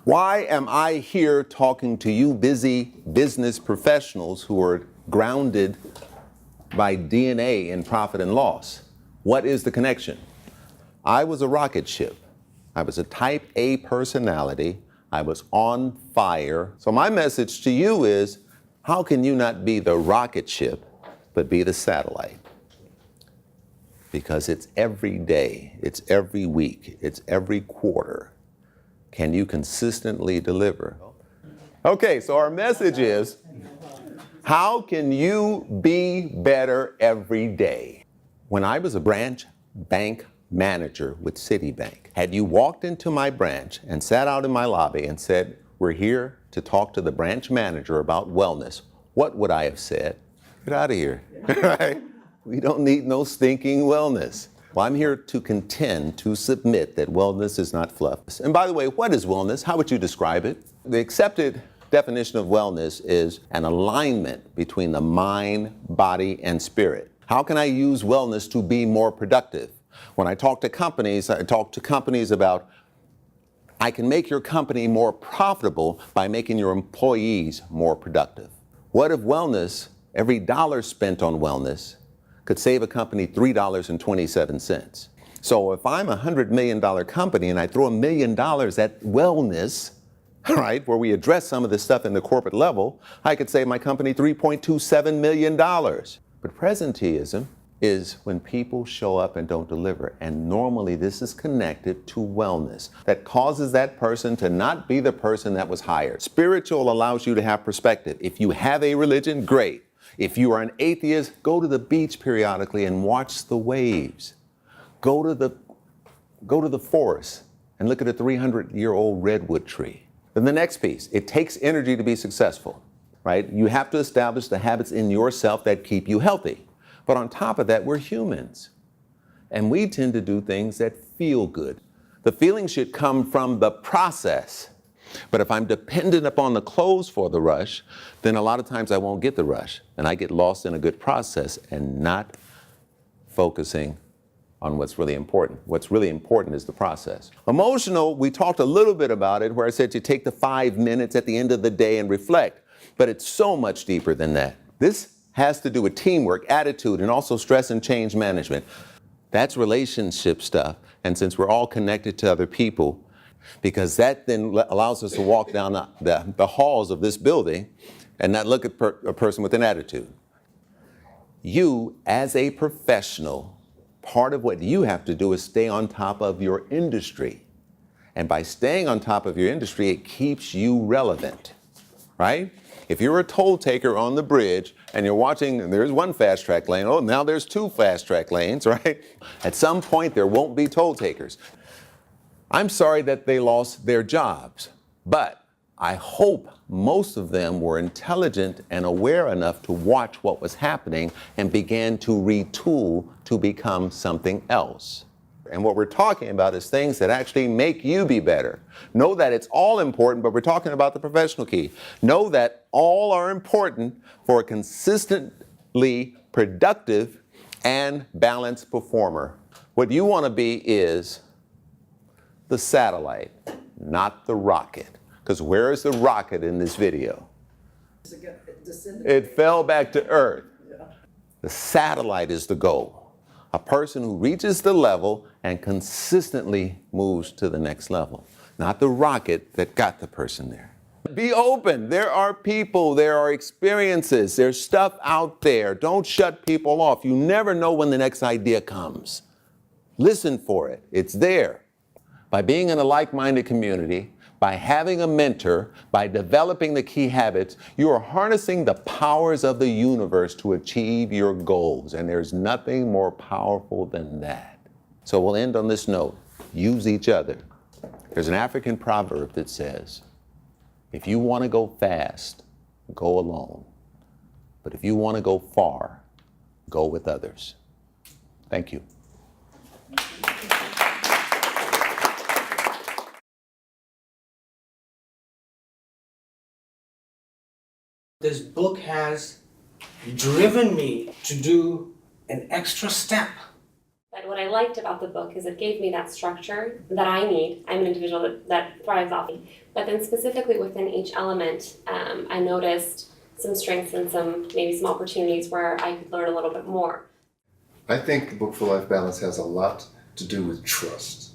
Why am I here talking to you busy business professionals who are grounded by DNA in profit and loss? What is the connection? I was a rocket ship. I was a type A personality. I was on fire. So my message to you is, how can you not be the rocket ship, but be the satellite? Because it's every day, it's every week, it's every quarter. Can you consistently deliver? Okay, so our message is, how can you be better every day? When I was a branch bank manager with Citibank, had you walked into my branch and sat out in my lobby and said, we're here to talk to the branch manager about wellness, what would I have said? Get out of here, right? We don't need no stinking wellness. Well, I'm here to contend, to submit that wellness is not fluff. And by the way, what is wellness? How would you describe it? The accepted definition of wellness is an alignment between the mind, body, and spirit. How can I use wellness to be more productive? When I talk to companies about, I can make your company more profitable by making your employees more productive. What if wellness, every dollar spent on wellness, could save a company $3.27. So if I'm a $100 million company and I throw $1 million at wellness, right, where we address some of this stuff in the corporate level, I could save my company $3.27 million. But presenteeism is when people show up and don't deliver. And normally this is connected to wellness that causes that person to not be the person that was hired. Spiritual allows you to have perspective. If you have a religion, great. If you are an atheist, go to the beach periodically and watch the waves. Go to the forest and look at a 300-year-old redwood tree. Then the next piece, it takes energy to be successful, right? You have to establish the habits in yourself that keep you healthy. But on top of that, we're humans. And we tend to do things that feel good. The feeling should come from the process. But if I'm dependent upon the clothes for the rush, then a lot of times I won't get the rush. And I get lost in a good process and not focusing on what's really important. What's really important is the process. Emotional, we talked a little bit about it, where I said you take the 5 minutes at the end of the day and reflect. But it's so much deeper than that. This has to do with teamwork, attitude, and also stress and change management. That's relationship stuff. And since we're all connected to other people, because that then allows us to walk down the halls of this building and not look at a person with an attitude. You, as a professional, part of what you have to do is stay on top of your industry. And by staying on top of your industry, it keeps you relevant, right? If you're a toll taker on the bridge and you're watching, and there's one fast track lane, oh, now there's 2 fast track lanes, right? At some point, there won't be toll takers. I'm sorry that they lost their jobs, but I hope most of them were intelligent and aware enough to watch what was happening and began to retool to become something else. And what we're talking about is things that actually make you be better. Know that it's all important, but we're talking about the professional key. Know that all are important for a consistently productive and balanced performer. What you want to be is the satellite, not the rocket. Because where is the rocket in this video? It fell back to Earth. The satellite is the goal. A person who reaches the level and consistently moves to the next level, not the rocket that got the person there. Be open. There are people, there are experiences, there's stuff out there. Don't shut people off. You never know when the next idea comes. Listen for it. It's there. By being in a like-minded community, by having a mentor, by developing the key habits, you are harnessing the powers of the universe to achieve your goals. And there's nothing more powerful than that. So we'll end on this note. Use each other. There's an African proverb that says, if you want to go fast, go alone. But if you want to go far, go with others. Thank you. This book has driven me to do an extra step. But what I liked about the book is it gave me that structure that I need. I'm an individual that thrives off it. But then specifically within each element, I noticed some strengths and maybe some opportunities where I could learn a little bit more. I think the book For Life Balance has a lot to do with trust.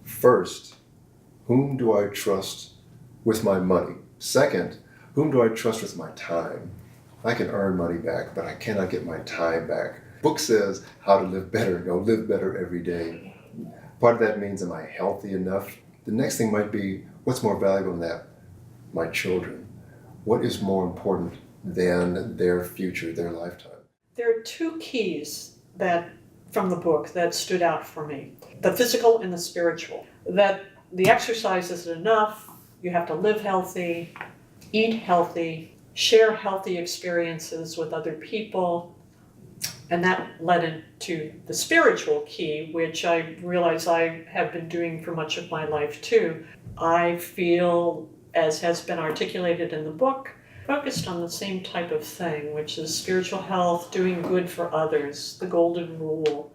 First, whom do I trust with my money? Second, whom do I trust with my time? I can earn money back, but I cannot get my time back. Book says how to live better, live better every day. Part of that means, am I healthy enough? The next thing might be, what's more valuable than that? My children. What is more important than their future, their lifetime? There are two keys from the book that stood out for me. The physical and the spiritual. That the exercise isn't enough, you have to live healthy, eat healthy, share healthy experiences with other people. And that led into the spiritual key, which I realize I have been doing for much of my life too. I feel, as has been articulated in the book, focused on the same type of thing, which is spiritual health, doing good for others, the golden rule.